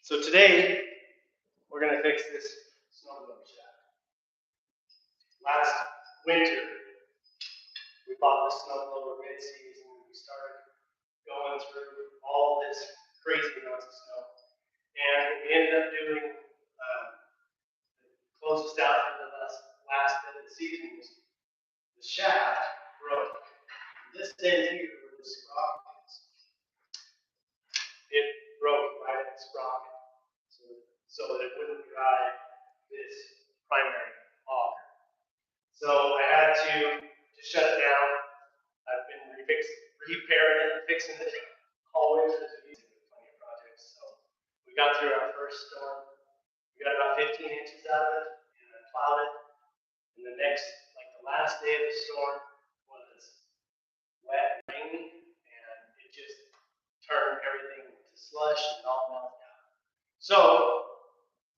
So today, we're going to fix this snowblower shaft. Last winter, we bought the snowblower mid-season and we started going through all this crazy amounts of snow. And what we ended up doing, closest out for the last bit of the season was the shaft broke. This end here where the sprocket is, it broke right at the sprocket. So that it wouldn't drive this primary auger. So I had to shut it down. I've been repairing it, fixing it always as we do plenty of projects. So we got through our first storm. We got about 15 inches out of it, and I plowed it. And the last day of the storm was wet and rainy, and it just turned everything to slush and it all melted down. So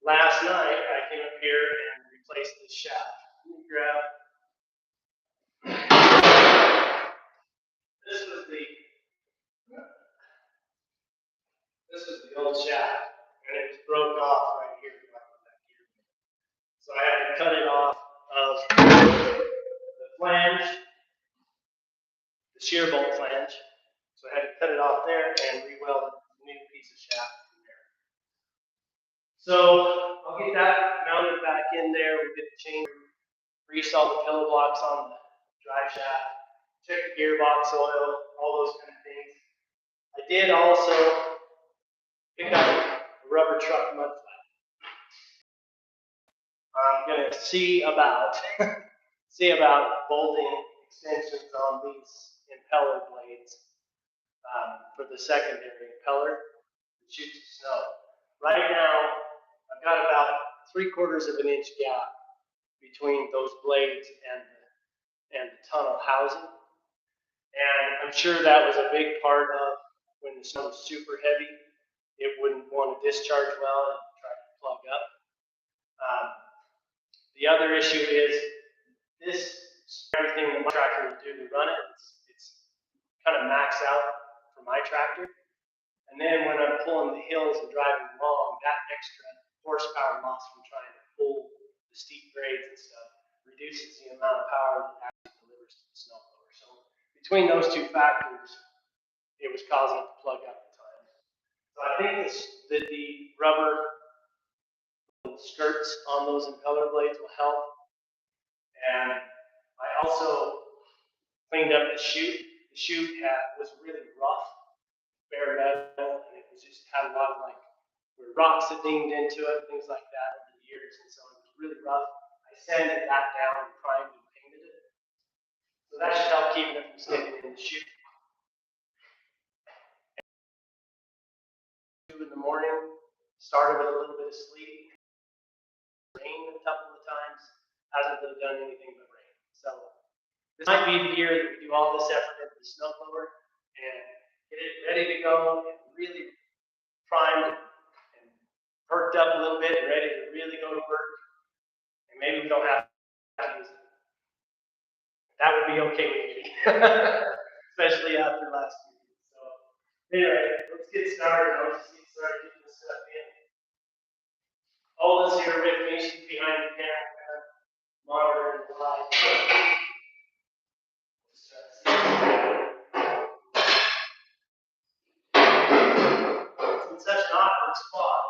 last night, I came up here and replaced this shaft. Let me grab. This was the old shaft, and it was broke off right here. So I had to cut it off of the flange, the shear bolt flange. So I had to cut it off there and re-weld a new piece of shaft. So I'll get that mounted back in there. We did the chain, greased all the pillow blocks on the drive shaft, checked the gearbox oil, all those kind of things. I did also pick up a rubber truck mud flat. I'm going to see about bolting extensions on these impeller blades for the secondary impeller that shoots the snow. Right now, I've got about 3/4 of an inch gap between those blades and the tunnel housing. And I'm sure that was a big part of when the snow was super heavy, it wouldn't want to discharge well and try to plug up. The other issue is everything that my tractor would do to run it, it's kind of maxed out for my tractor. And then when I'm pulling the hills and driving along, that extra horsepower loss from trying to pull the steep grades and stuff reduces the amount of power that actually delivers to the snowblower. So between those two factors, it was causing it to plug up at times. So I think that the rubber skirts on those impeller blades will help. And I also cleaned up the chute. The chute was really rough, bare metal, and it was just had a lot of where rocks had dinged into it, things like that over the years, and so it was really rough. I sanded that down and primed and painted it. So that should help keep it from sticking in the chute. In the morning, started with a little bit of sleet, rained a couple of times, hasn't really done anything but rain. So this might be the year that we do all this effort into the snowblower and get it ready to go and really primed and perked up a little bit and ready to really go to work. And maybe we don't have to use it. That would be okay with me, especially after last year. So anyway, let's get started. I'll just get started getting this stuff in. Ola's here with me. She's behind the camera, monitoring the light. It's in such an awkward spot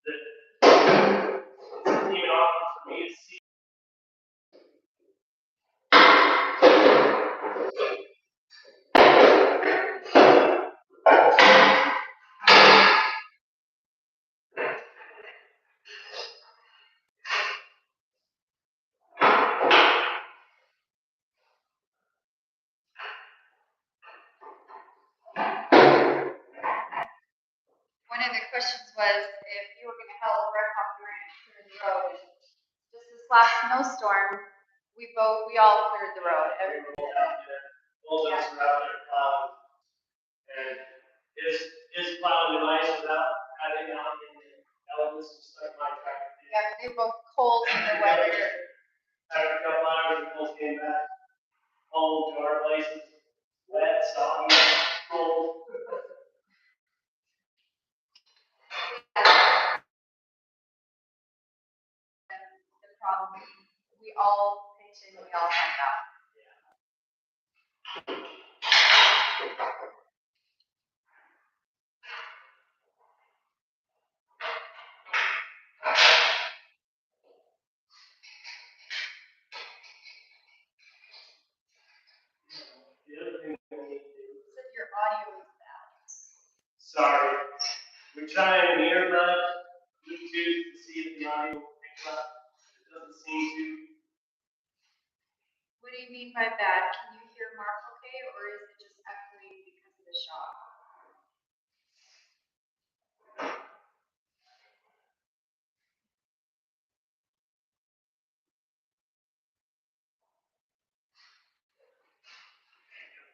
that it's even awkward for me to see. One of the questions was if you were going to help wreck off the ranch clear the road. Just this last snowstorm, we all cleared the road. Everybody. Both of us were out there plowing, and his plowing device without having out any elements and stuff like that. Yeah, they both cold in the weather. After a couple hours, we both came back home to our places, wet, soggy, cold. all pitch in, we all help out. The other thing we need to do. You said your audio is bad. Sorry. We try an earbud, Bluetooth to see if the audio picks up. It doesn't seem to. What do you mean by bad? Can you hear Mark okay, or is it just echoing because of the shock?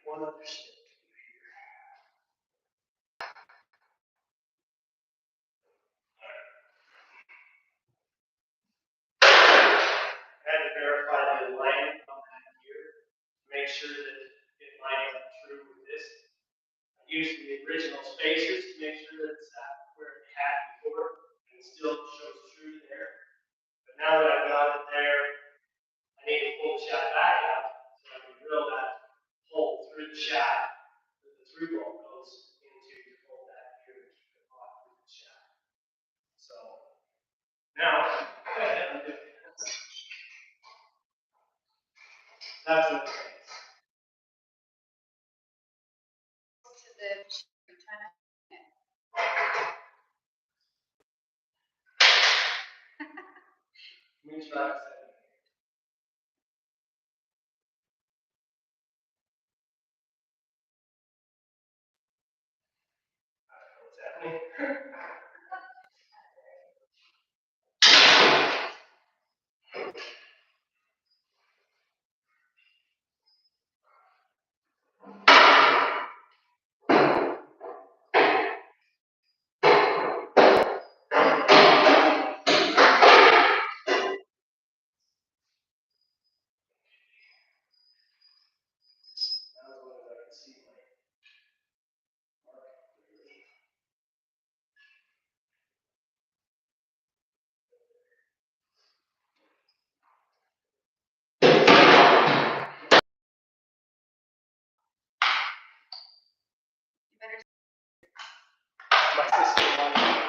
One other step to do here. I had to verify the alignment on that gear to make sure that it lines up true with this. I used the original spacers to make sure that it's where it had before, and it still shows true there. But now that I've got it there, I need to pull the shaft back out so I can drill that hole through the shaft that the through bolt goes into to hold that gear and keep it off through the shaft. So now, I'm doing this. That's what it takes. To the you're trying to. Let me try a second. What's happening? You better. My sister wanted.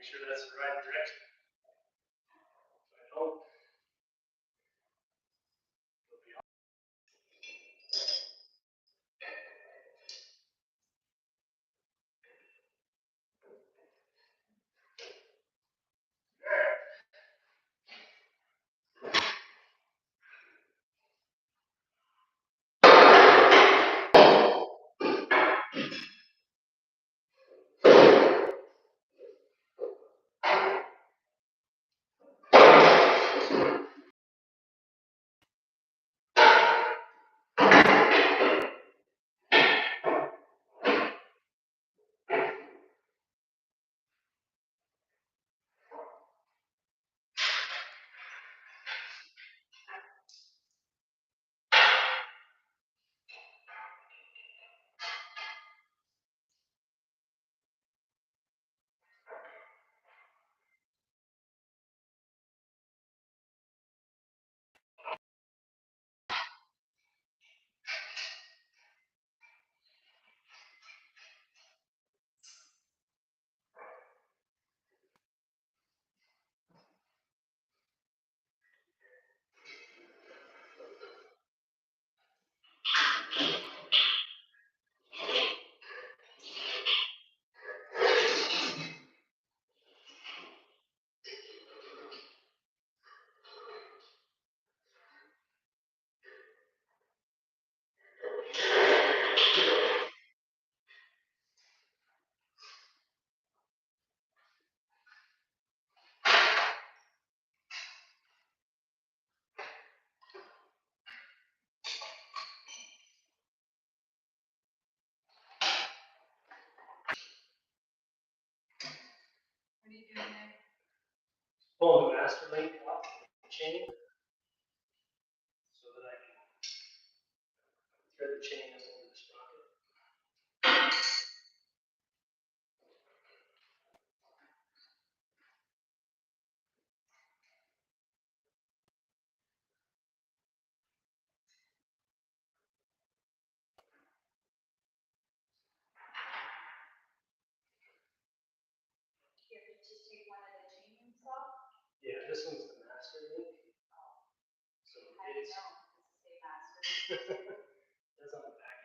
Make sure that's the right direction. If I don't, it'll be off. What are you doing there? Pull the master link off the chain so that I can thread the chain up over the sprocket. You have to just take one of the chain links off? Yeah, this one's the master link. So How do you it's know? Does it say master? that's on the back.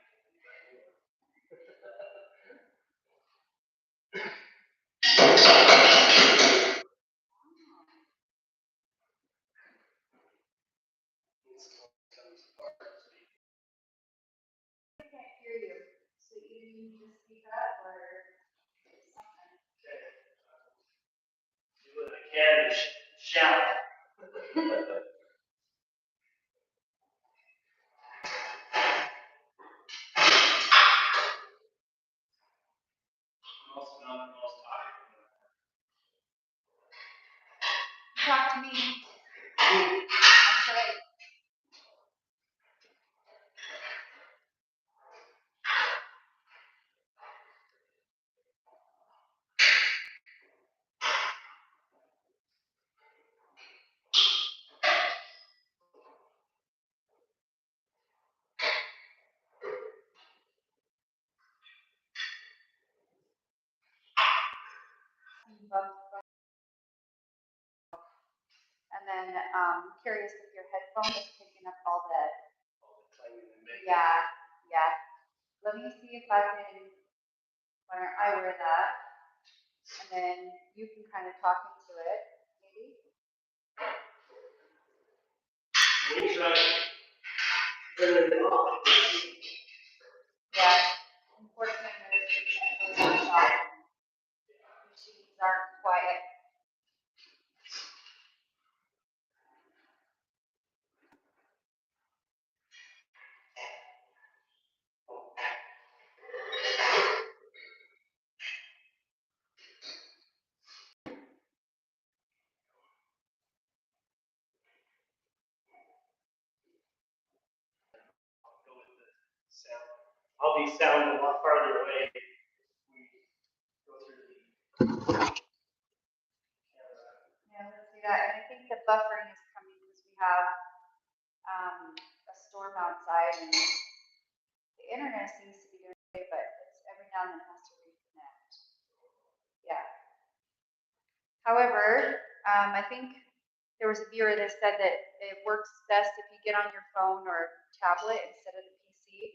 I can't hear you. So either you need to speak up or something. Okay. Do what I can to shout. I'm also not the most talkative. Talk to me. That's right. And then curious if your headphone is picking up all the. Yeah, yeah. Let me see if I can. When I wear that, and then you can kind of talk into it, maybe. We try to turn it off. Yeah. Unfortunately, there's machines aren't quiet. Sound. I'll be sounding a lot farther away if we go through the camera. Yeah, let's do that. And I think the buffering is coming because we have a storm outside, and the internet seems to be doing okay, but it's every now and then has to reconnect. Yeah. However, I think there was a viewer that said that it works best if you get on your phone or tablet instead of the PC.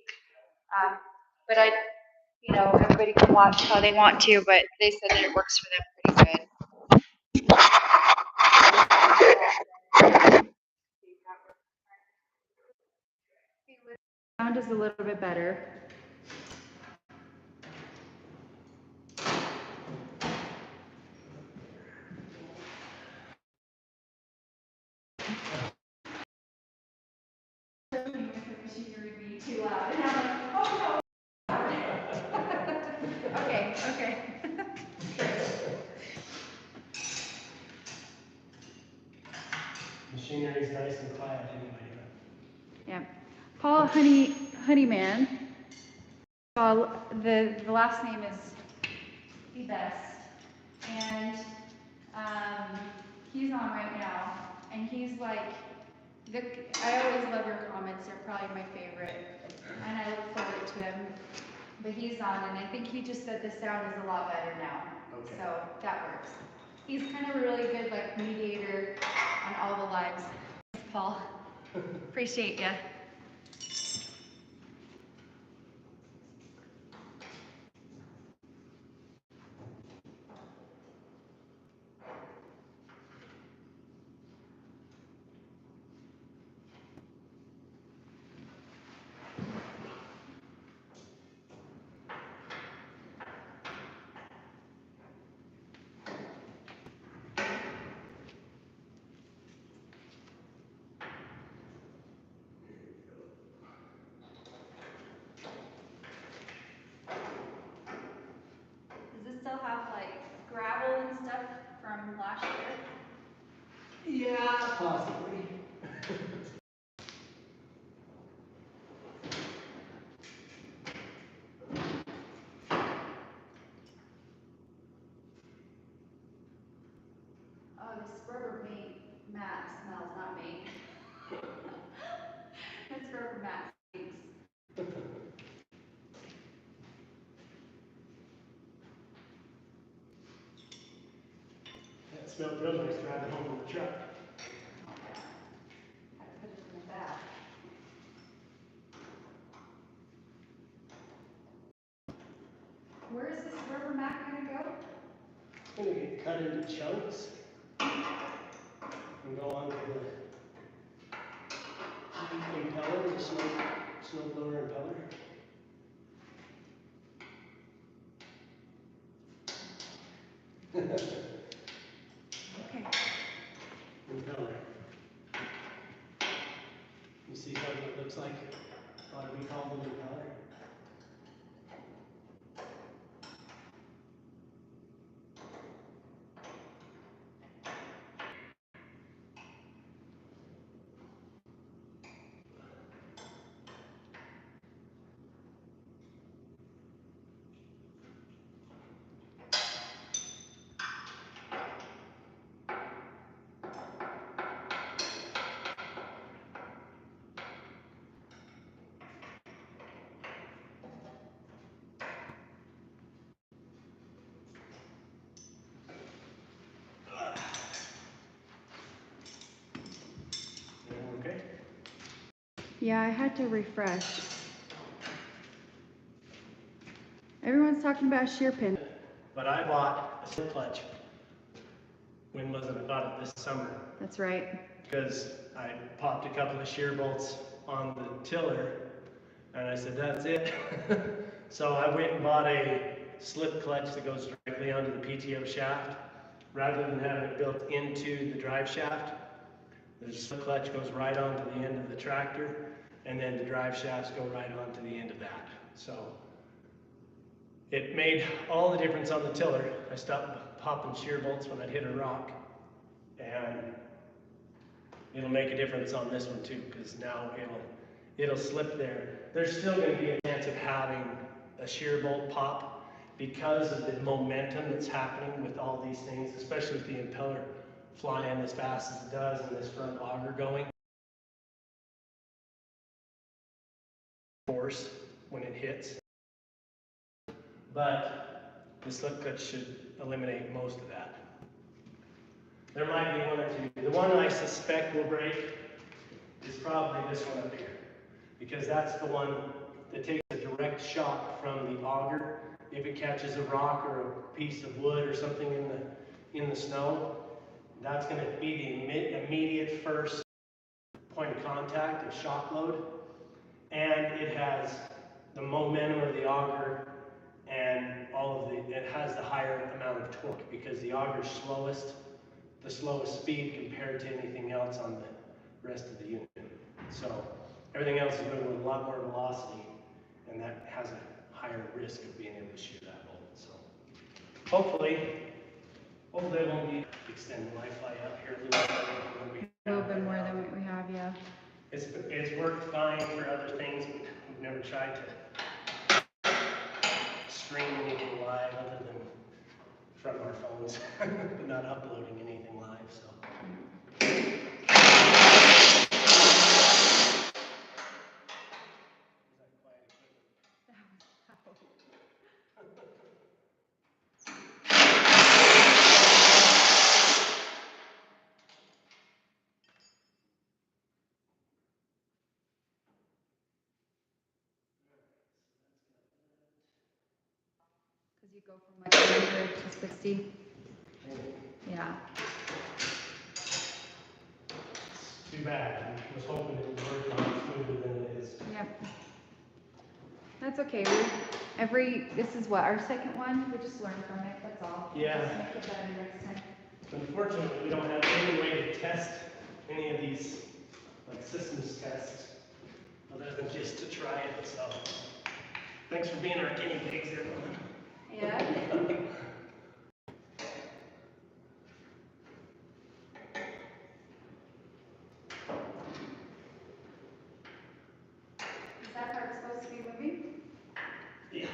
But everybody can watch how they want to, but they said that it works for them pretty good. Sound is a little bit better. Machinery be too loud, and I'm like, oh no. Okay. Machinery is nice and quiet anyway. Yeah. Paul Honeyman. The last name is the best, and he's on right now, and he's like, I always love your comments. They're probably my favorite, and I look forward to them. But he's on, and I think he just said the sound is a lot better now. Okay. So that works. He's kind of a really good mediator on all the lives. Thanks, Paul. Appreciate you. Does this still have gravel and stuff from last year? Yeah, possibly. Oh, this rubber mat smells, not me. This rubber mat stinks. That smelled real nice driving home in the truck. I put it in the back. Where is this rubber mat going to go? It's going to get cut into chunks and go on to the impeller, the snowblower impeller. Okay. Impeller. You see how it looks like? Ought to be called an impeller. Okay. Yeah, I had to refresh. Everyone's talking about shear pin. But I bought a slip clutch. When was it? I bought it this summer. That's right. Because I popped a couple of shear bolts on the tiller, and I said, that's it. So I went and bought a slip clutch that goes directly onto the PTO shaft, rather than having it built into the drive shaft. The slip clutch goes right onto the end of the tractor, and then the drive shafts go right onto the end of that. So it made all the difference on the tiller. I stopped popping shear bolts when I'd hit a rock, and it'll make a difference on this one too, because now it'll slip there. There's still going to be a chance of having a shear bolt pop because of the momentum that's happening with all these things, especially with the impeller flying as fast as it does and this front auger going. Force when it hits. But the slip clutch should eliminate most of that. There might be one or two. The one I suspect will break is probably this one up here, because that's the one that takes a direct shock from the auger. If it catches a rock or a piece of wood or something in the snow, that's going to be the immediate first point of contact of shock load, and it has the momentum of the auger and it has the higher amount of torque because the auger's the slowest speed compared to anything else on the rest of the unit. So everything else is moving with a lot more velocity, and that has a higher risk of being able to shoot that bolt. So hopefully it won't be extend the life fly out here A little bit more than what we have, yeah. It's worked fine for other things, but we've never tried to stream anything live other than from our phones, but not uploading anything live, so. Because you go from like 100 to 60. Yeah. Too bad. I was hoping it would work a lot smoother than it is. Yep. That's okay. This is what, our second one? We just learn from it, that's all. Yeah. Just make it better next time. Unfortunately, we don't have any way to test any of these, like systems tests, other than just to try it, so. Thanks for being our guinea pigs, everyone. Yeah. Is that part supposed to be moving? Yeah.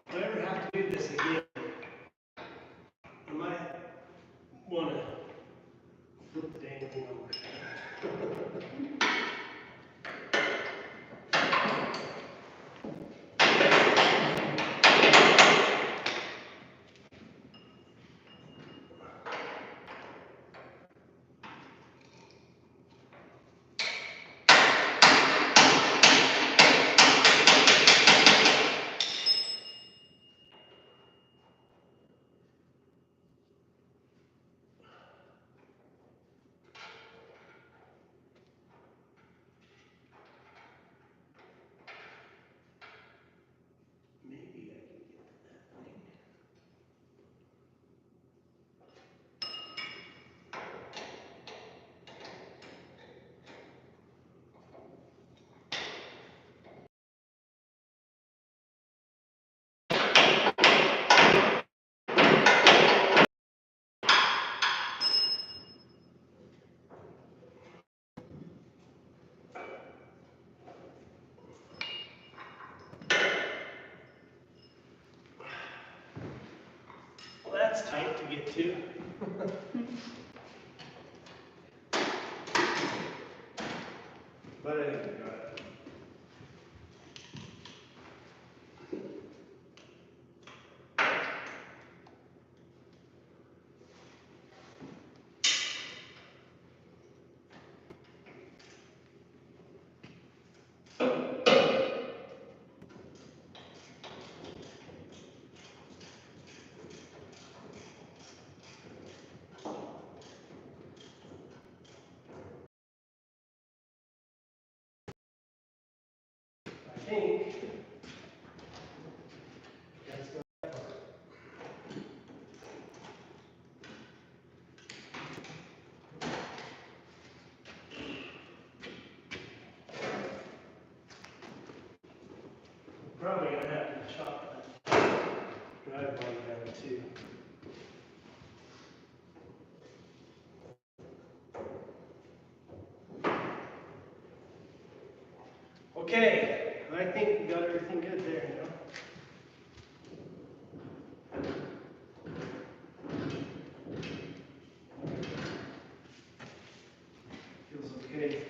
If I ever have to do this again, I might want to flip the dang thing over. Maybe I can get to that thing. Well, that's tight to get to. But I think we got it. I think that's good. Probably gonna have to chop that drive line down too. Okay, I think we got everything good there now. Feels okay.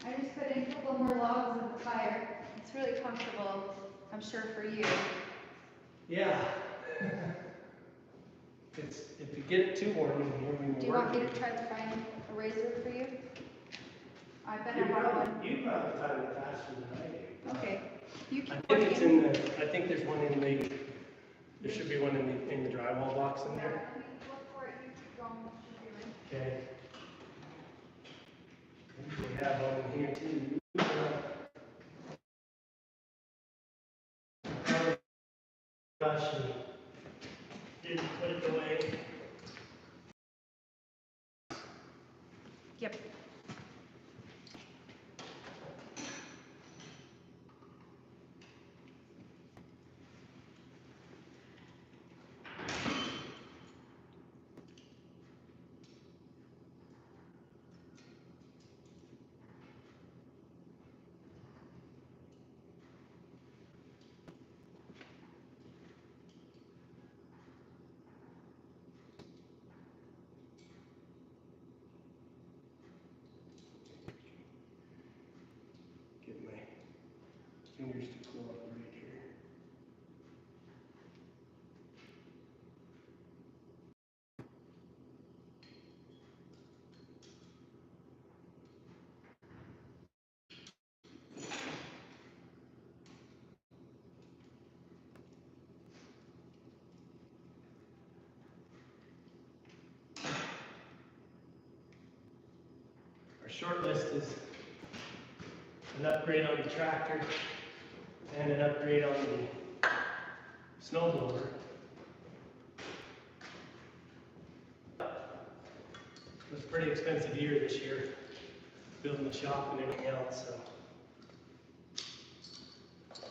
I just put in a couple more logs in the fire. It's really comfortable, I'm sure, for you. Yeah. If you get it too warm in here, we will Do you want me to try to find a razor for you? I better have one. You probably find it faster than I do. Okay. You I keep think it's working. in the, I think there's one in the, there should be one in the drywall box in Yeah, there. let me look for it. You keep going what you're doing. Okay. We have one in here too. Gosh, didn't put it away. Yep. Get my fingers to cooperate here. Our short list is an upgrade on the tractor and an upgrade on the snowblower. It was a pretty expensive year this year, building the shop and everything else, so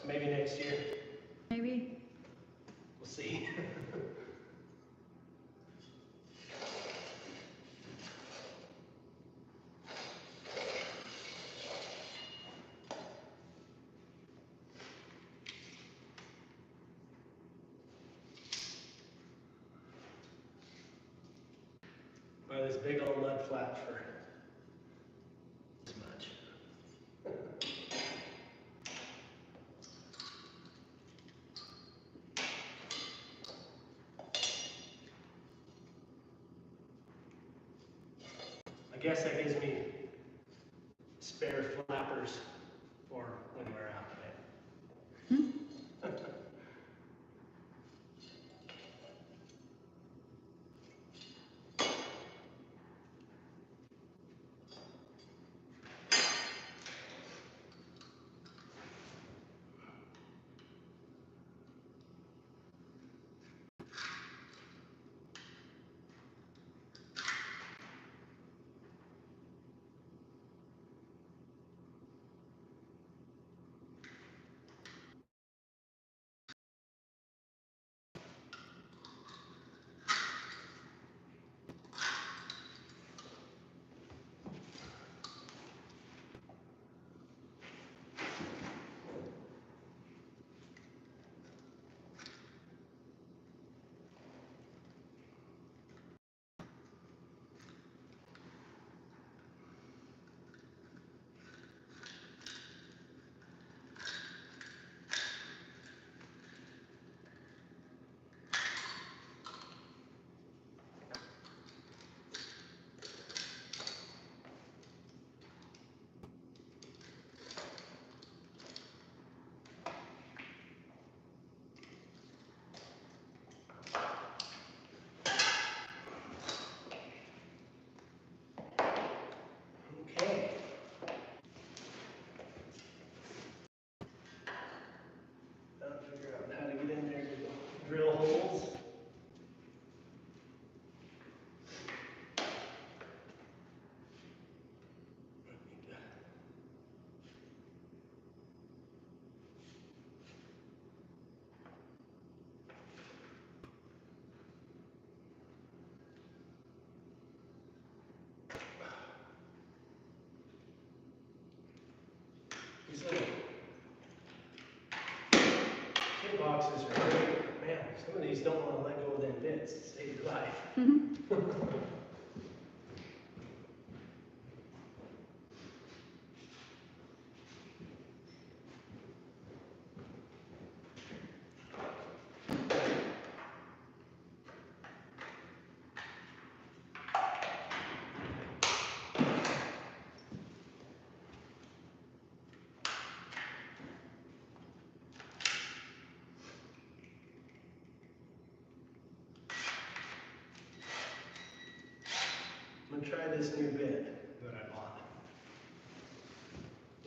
maybe next year, Maybe. we'll see. Buy this big old mud flat for this much. I guess that gives me spare flappers for when we're out there. Okay. Now figure out how to get in there to drill holes. These little kit boxes are great. Man, some of these don't want to let go of them bits to save your life. this new bit that I bought.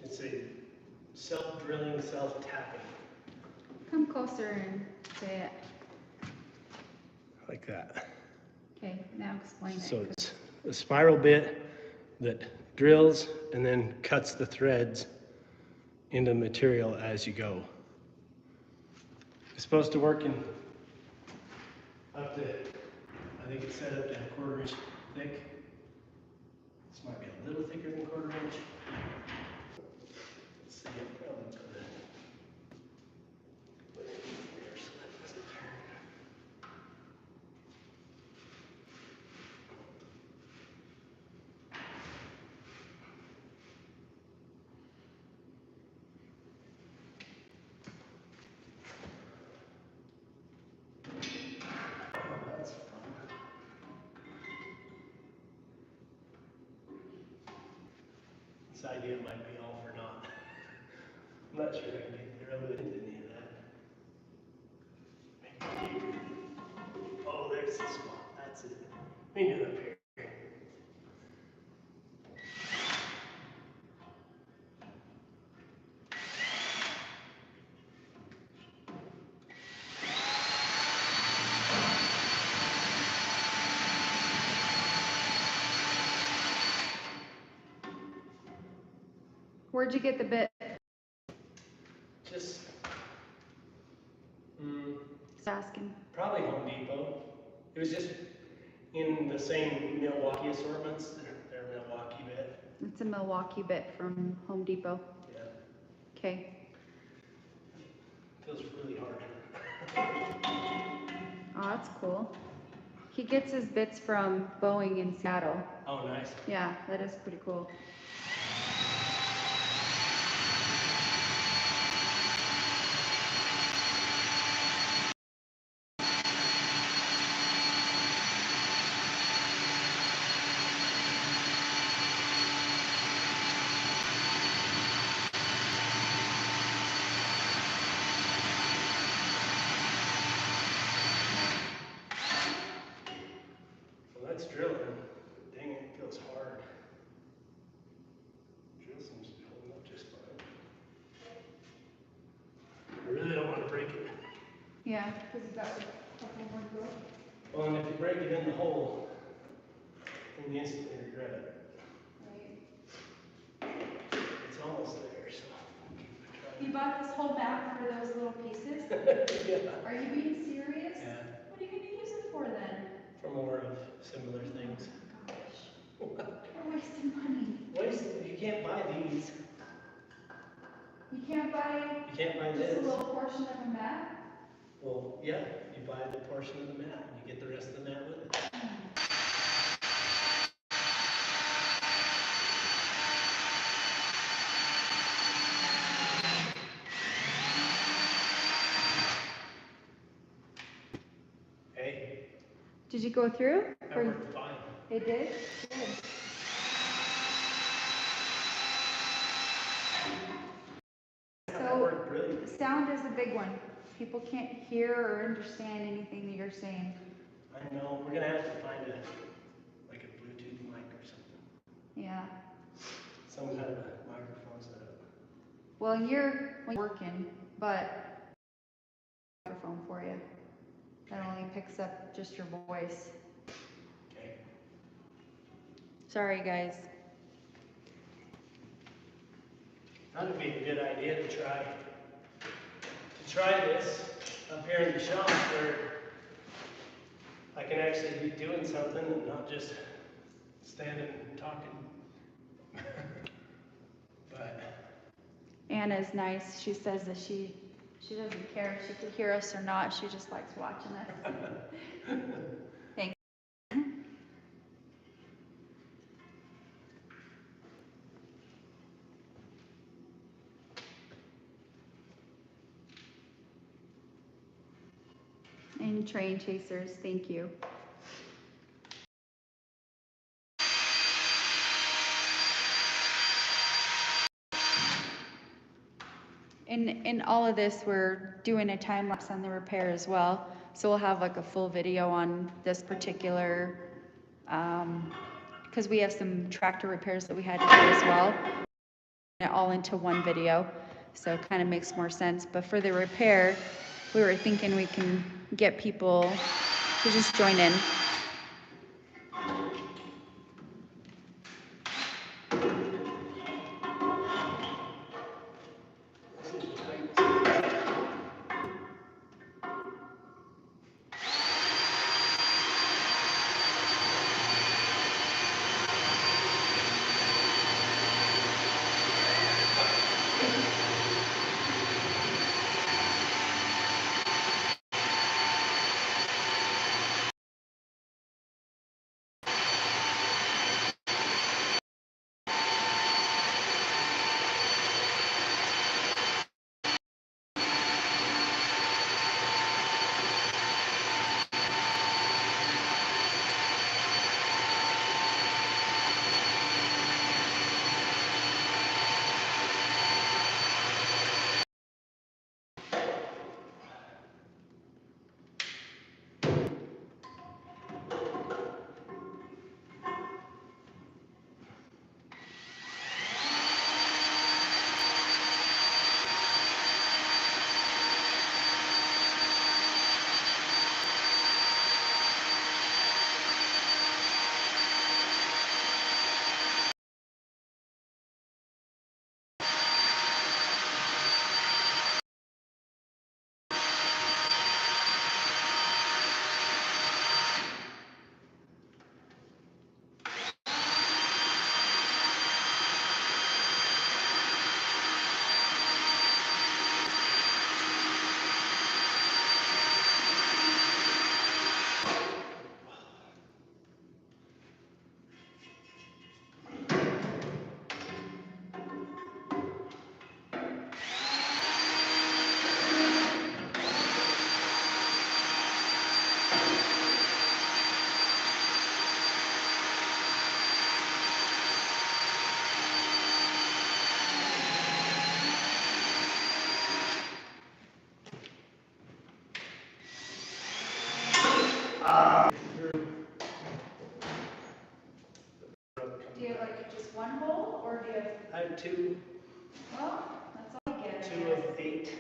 It's a self-drilling, self-tapping. Come closer and say it. Like that. Okay, now explain it. So it's a spiral bit that drills and then cuts the threads into material as you go. It's supposed to work in up to, I think it's set up to a 1/4 inch thick. This might be a little thicker than 1/4 inch. Let's see, I'm probably gonna put it in here so that doesn't turn. Oh, that's fun. This idea might be all for naught. I'm not sure I can get through it into any of that. Oh, there's the spot. That's it. We can do it up here. Where'd you get the bit? Just, Just asking. probably Home Depot. It was just in the same Milwaukee assortments. They're Milwaukee bit. It's a Milwaukee bit from Home Depot. Yeah. Okay. Feels really hard. Oh, that's cool. He gets his bits from Boeing in Seattle. Oh, nice. Yeah, that is pretty cool. Well, that's drilling. Dang, it feels hard. Drill seems to be holding up just fine. I really don't want to break it. Yeah, because you got a couple more to go. Well, and if you break it in the hole, then you instantly regret it. Right. It's almost there, so. You bought this whole map for those little pieces? Yeah. Are you being serious? Yeah. What are you going to use it for then? For more of similar things. Oh my gosh. You're wasting money. You can't buy these. You can't buy You can't buy just this. a little portion of a map? Well, yeah, you buy the portion of the mat, and you get the rest of the mat with it. Hey, Did you go through? that worked fine. It did? Good. That worked brilliant. Sound is a big one. People can't hear or understand anything that you're saying. I know, we're gonna have to find a Bluetooth mic or something. Yeah. Some kind of a microphone setup. Well, you're working, but microphone for you. That only picks up just your voice. Okay. Sorry, guys. That would be a good idea to try this up here in the shop where I can actually be doing something and not just standing and talking. But Anna's nice. She says that she doesn't care if she could hear us or not. She just likes watching us. Thanks. And train chasers, thank you. In all of this, we're doing a time lapse on the repair as well. So we'll have like a full video on this particular because we have some tractor repairs that we had to do as well, it all into one video, so it kind of makes more sense. But for the repair, we were thinking we can get people to just join in. Do you have like just one hole, or do you have? I have two. Well, that's all you get. 2 of 8.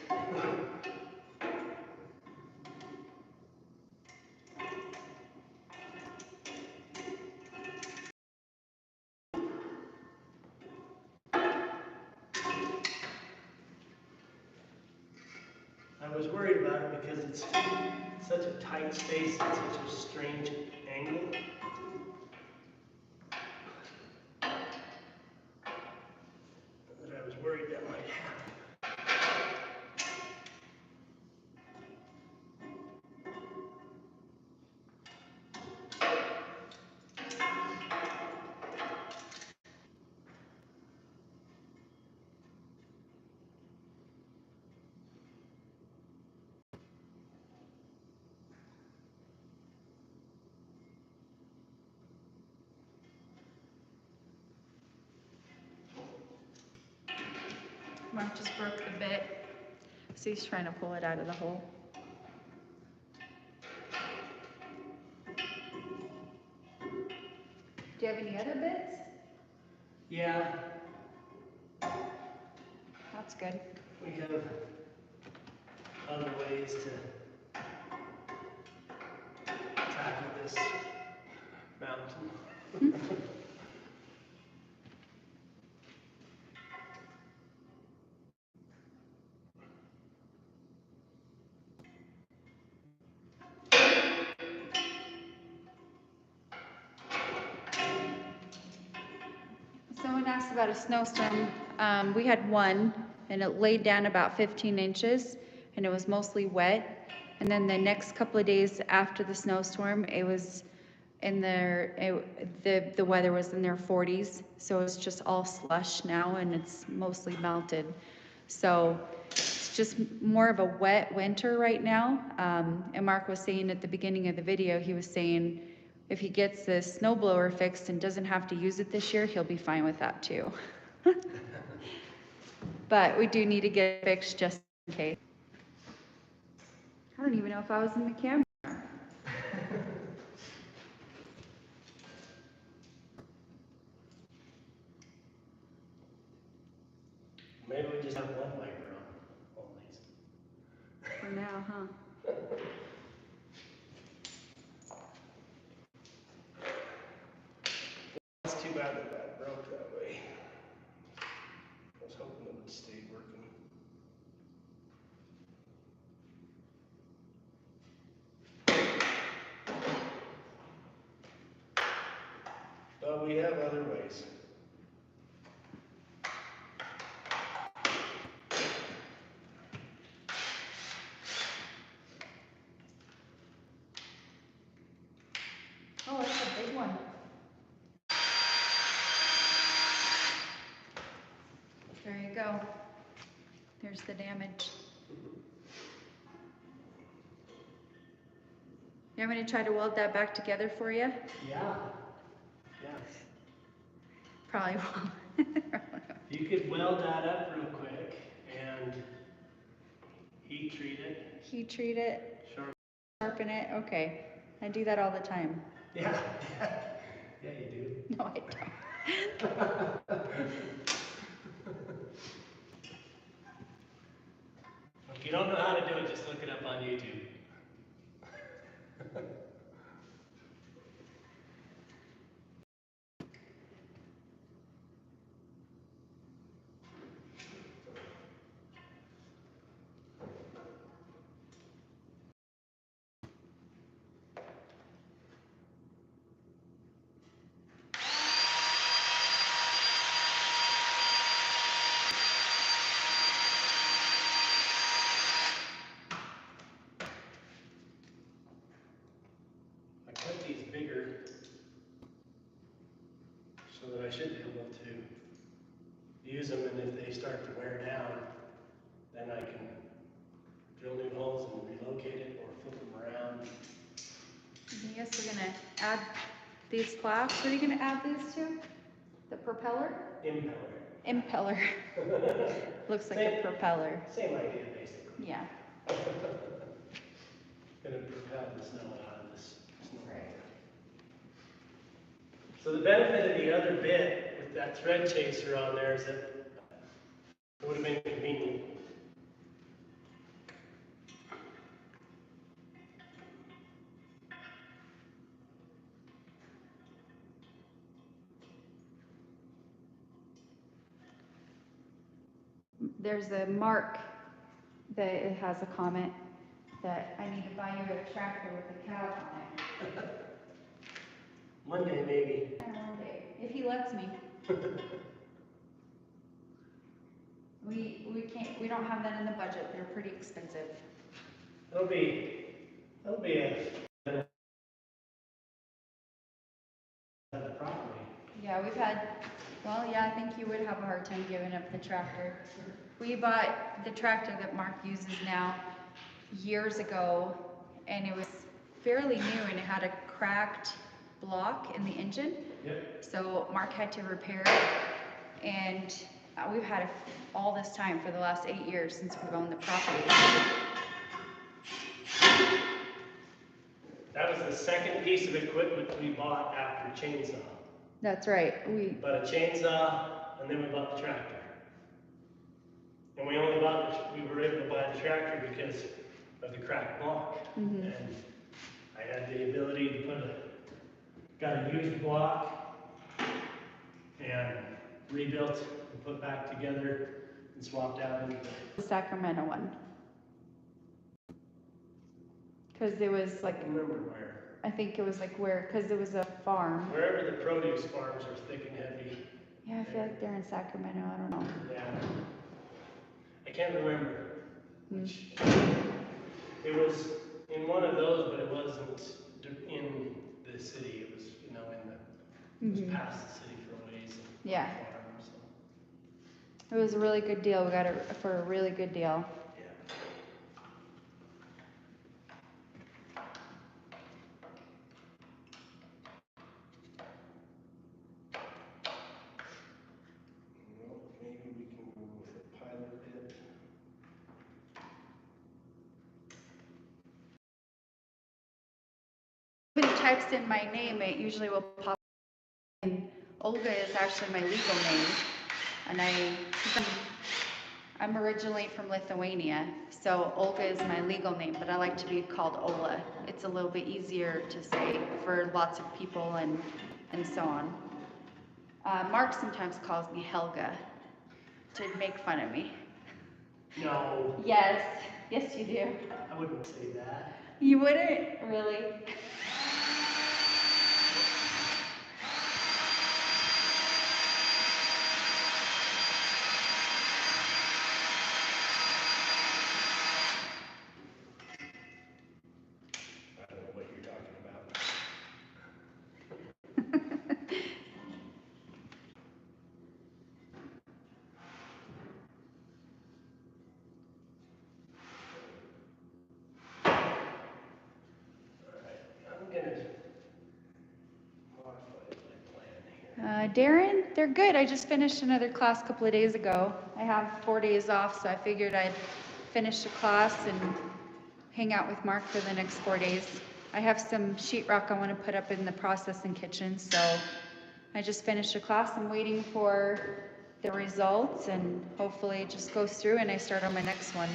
I was worried about it because it's such a tight space and such a strange angle. That I was worried that might happen. Mark just broke the bit, so he's trying to pull it out of the hole. Do you have any other bits? Yeah, That's good. we have other ways to tackle this mountain. Someone asked about a snowstorm. We had one, and it laid down about 15 inches, and it was mostly wet. And then the next couple of days after the snowstorm, it was in the weather was in their 40s, so it's just all slush now, and it's mostly melted. So it's just more of a wet winter right now. And Mark was saying at the beginning of the video, he was saying if he gets the snowblower fixed and doesn't have to use it this year, he'll be fine with that too. But we do need to get it fixed just in case. I don't even know if I was in the camera. Maybe we just have one wiper on these. For now, huh? It's too bad that broke that way. I was hoping it would stay working. But we have other ways. Oh, that's a big one. There you go. There's the damage. You want me to try to weld that back together for you? Yeah. Yeah. Probably won't. You could weld that up real quick and heat treat it. Heat treat it, sharpen it. Okay. I do that all the time. Yeah. Yeah, you do. No, I don't. If you don't know how to do it, just look it up on YouTube. I cut these bigger so that I should be able to use them, and if they start to wear down, then I can drill new holes and relocate it or flip them around. I guess we're gonna add these flaps. What are you gonna add these to? The propeller? Impeller. Impeller. Looks like a propeller. Same idea, basically. Yeah. Gonna propel the snow out of this snow. So the benefit of the other bit with that thread chaser on there is that it would have been convenient. There's a Mark that it has a comment that I need to buy you a tractor with a cow on it. One day, maybe. One day, if he lets me. We don't have that in the budget. They're pretty expensive. That'll be a property. Yeah, I think you would have a hard time giving up the tractor. We bought the tractor that Mark uses now years ago, and it was fairly new, and it had a cracked block in the engine. Yep. So Mark had to repair it, and we've had it all this time for the last 8 years since we've owned the property. That was the second piece of equipment we bought after chainsaw. That's right. We bought a chainsaw, and then we bought the tractor. And we were able to buy the tractor because of the cracked block. Mm-hmm. And I had the ability to got a used block and rebuilt and put back together and swapped out into The Sacramento one. Because it was like, I don't remember where. I think it was like because it was a farm. Wherever the produce farms are thick and heavy. Yeah, I feel like they're in Sacramento. I don't know. Yeah. I can't remember. Which, it was in one of those, but it wasn't in the city. It was, it was past the city for a ways. Yeah. Farm, so. It was a really good deal. We got it for a really good deal. Yeah. Well, maybe we can go with a pilot bit. When you text in my name, it usually will pop. And Olga is actually my legal name, and I'm originally from Lithuania, so Olga is my legal name, but I like to be called Ola. It's a little bit easier to say for lots of people and so on. Mark sometimes calls me Helga to make fun of me. No, Yes, yes you do. I wouldn't say that. You wouldn't? Really? I don't know what you're talking about. Alright, I'm gonna modify my plan here. Darren, they're good. I just finished another class a couple of days ago. I have 4 days off, so I figured I'd finish the class and hang out with Mark for the next 4 days. I have some sheetrock I want to put up in the processing kitchen, so I just finished a class. I'm waiting for the results, and hopefully it just goes through and I start on my next one.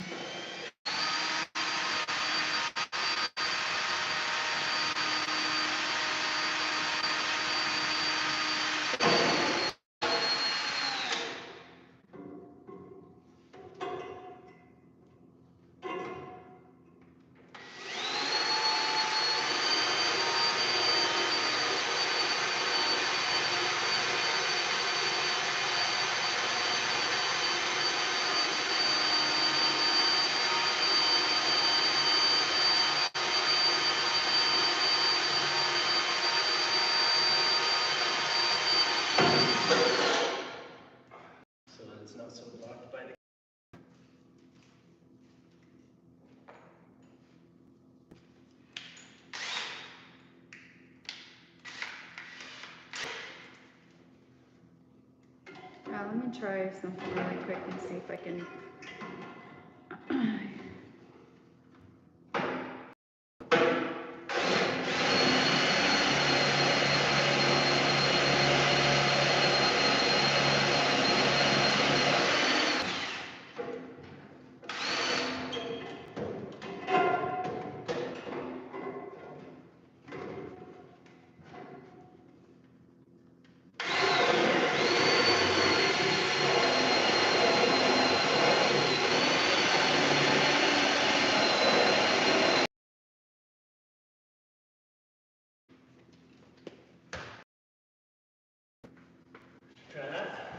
So that it's not so blocked by the. Let me try something really quick and see if I can. Try that.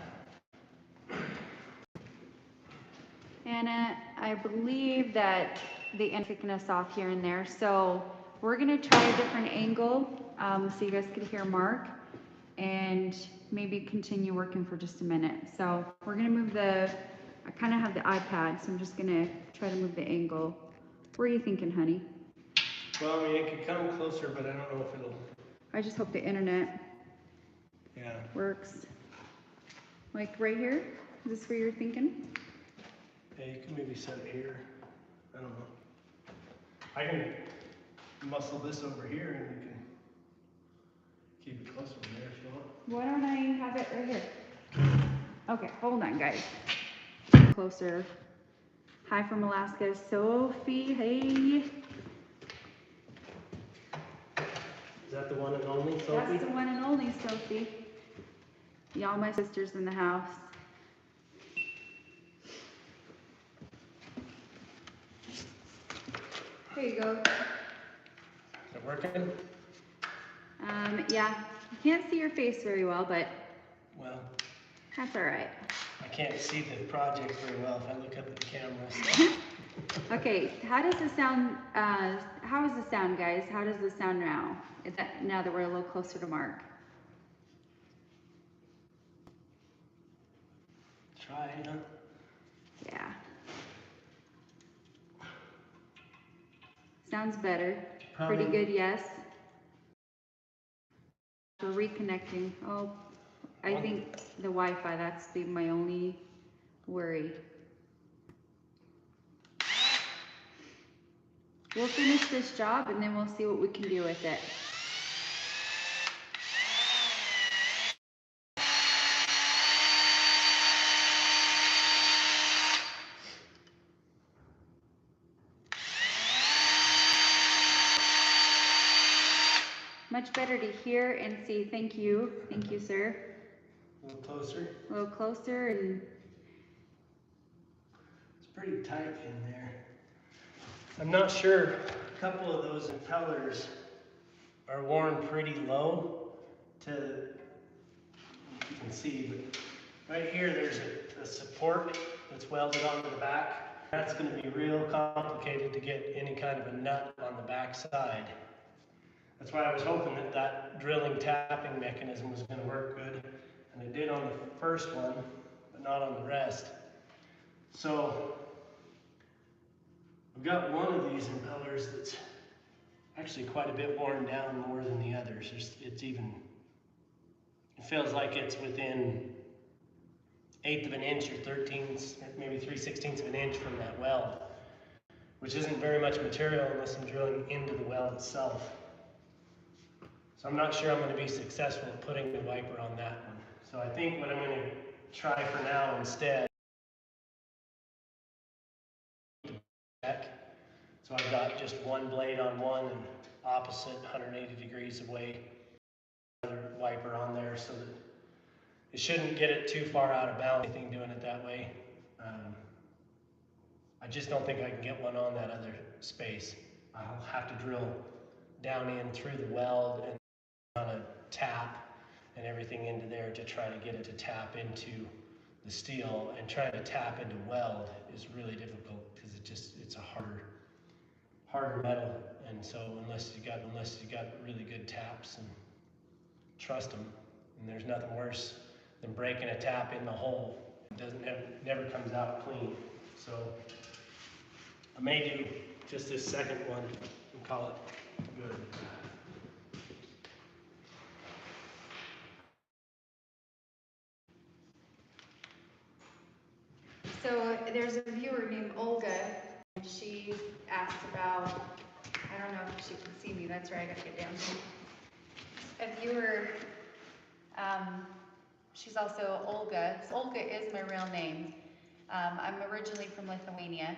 Anna, I believe that the end kicking us off here and there, so we're gonna try a different angle, so you guys could hear Mark, and maybe continue working for just a minute. So we're gonna move I kind of have the iPad, so I'm just gonna try to move the angle. What are you thinking, honey? Well, I mean, it could come closer, but I don't know if it'll. I just hope the internet Yeah. works. Like right here? Is this where you're thinking? Yeah, you can maybe set it here. I don't know. I can muscle this over here and you can keep it closer from there if you want. Why don't I have it right here? Okay, hold on, guys. Closer. Hi from Alaska, Sophie. Hey. Is that the one and only, Sophie? That's the one and only Sophie. Y'all my sisters in the house. There you go. Is it working? Yeah, you can't see your face very well, but Well, that's all right. I can't see the project very well if I look up at the camera. So. Okay, how does the sound, how is the sound, guys? How does the sound now? Now that we're a little closer to Mark? Try, huh? Yeah. Sounds better. Probably. Pretty good, yes. We're reconnecting. Oh, I think the Wi-Fi, that's my only worry. We'll finish this job and then we'll see what we can do with it. much better to hear and see. Thank you, sir. A little closer. A little closer, and It's pretty tight in there. I'm not sure. A couple of those impellers are worn pretty low to, you can see, but right here there's a support that's welded onto the back. That's going to be real complicated to get any kind of a nut on the back side. That's why I was hoping that that drilling tapping mechanism was going to work good, and it did on the first one, but not on the rest. So I've got one of these impellers that's actually quite a bit worn down more than the others. It feels like it's within 1/8 of an inch or 13ths, maybe 3/16 of an inch from that weld, which isn't very much material unless I'm drilling into the weld itself. So I'm not sure I'm going to be successful at putting the wiper on that one. So I think what I'm going to try for now instead, so I've got just one blade on one and opposite 180 degrees away, another wiper on there, so that it shouldn't get it too far out of balance, anything doing it that way. I just don't think I can get one on that other space. I'll have to drill down in through the weld and on a tap and everything into there to try to get it to tap into the steel, and trying to tap into weld is really difficult because it's a harder metal, and so unless you got really good taps and trust them, and there's nothing worse than breaking a tap in the hole. It never comes out clean. So I may do just this second one and call it good. so there's a viewer named Olga, and she asked about, I don't know if she can see me, that's right, I gotta get down here. A viewer, she's also Olga. Olga is my real name. I'm originally from Lithuania,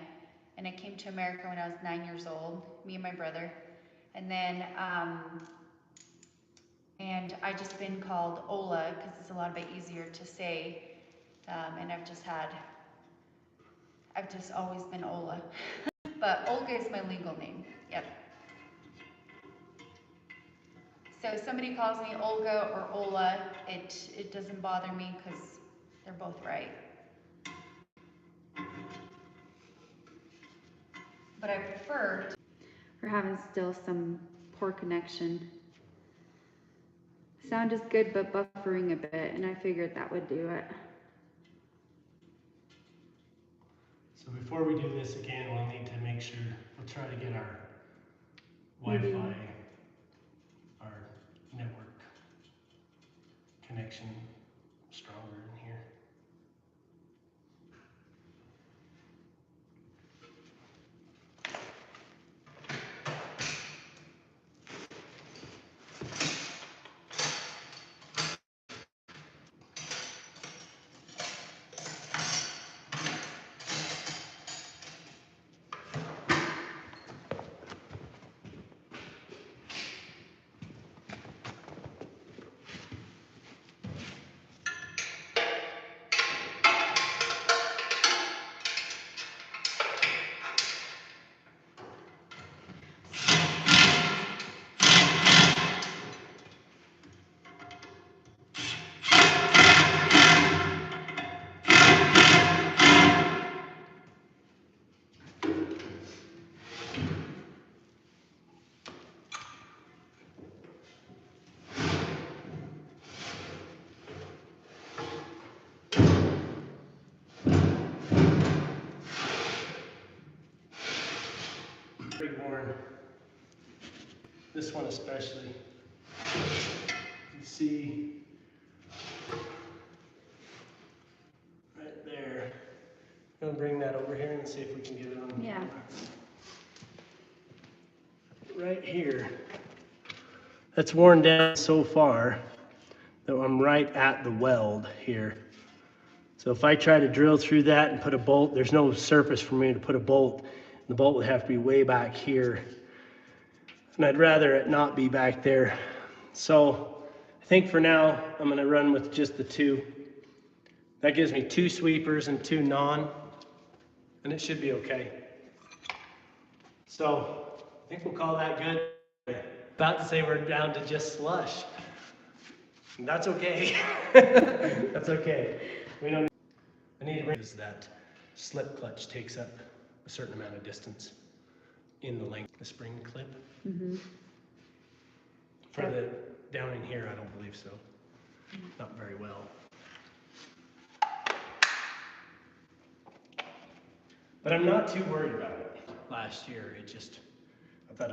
and I came to America when I was 9 years old, me and my brother. And then, and I just been called Ola because it's a lot bit easier to say. And I've just always been Ola. But Olga is my legal name, yep. So if somebody calls me Olga or Ola, it doesn't bother me because they're both right. But I prefer, we're having still some poor connection. Sound is good, but buffering a bit, and I figured that would do it. So before we do this again, we'll need to make sure, we'll try to get our Wi-Fi, our network connection stronger in here. Pretty worn. This one especially. You see right there. I'm gonna bring that over here and see if we can get it on. Yeah. Right here. That's worn down so far that I'm right at the weld here. So if I try to drill through that and put a bolt, there's no surface for me to put a bolt. The bolt would have to be way back here. And I'd rather it not be back there So I think for now, I'm going to run with just the 2. That gives me 2 sweepers and 2 non, and it should be okay. So I think we'll call that good. About to say we're down to just slush. And that's okay. That's okay. We don't. I need to bring that slip clutch takes up a certain amount of distance in the length of the spring clip. Mm-hmm. For the down in here, I don't believe so. Not very well. But I'm not too worried about it. Last year, I thought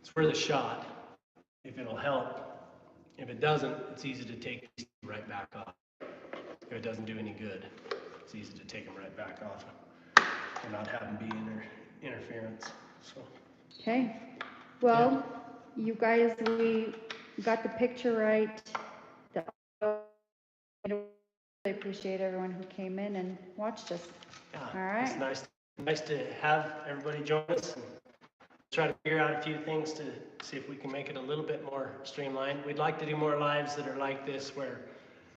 it's worth a shot. If it'll help. If it doesn't, it's easy to take these right back off. If it doesn't do any good, it's easy to take them right back off and not have them be interference. So. Okay. Well, you guys, we got the picture right. I appreciate everyone who came in and watched us. Yeah, all right. It's nice to have everybody join us and try to figure out a few things to see if we can make it a little bit more streamlined. We'd like to do more lives that are like this, where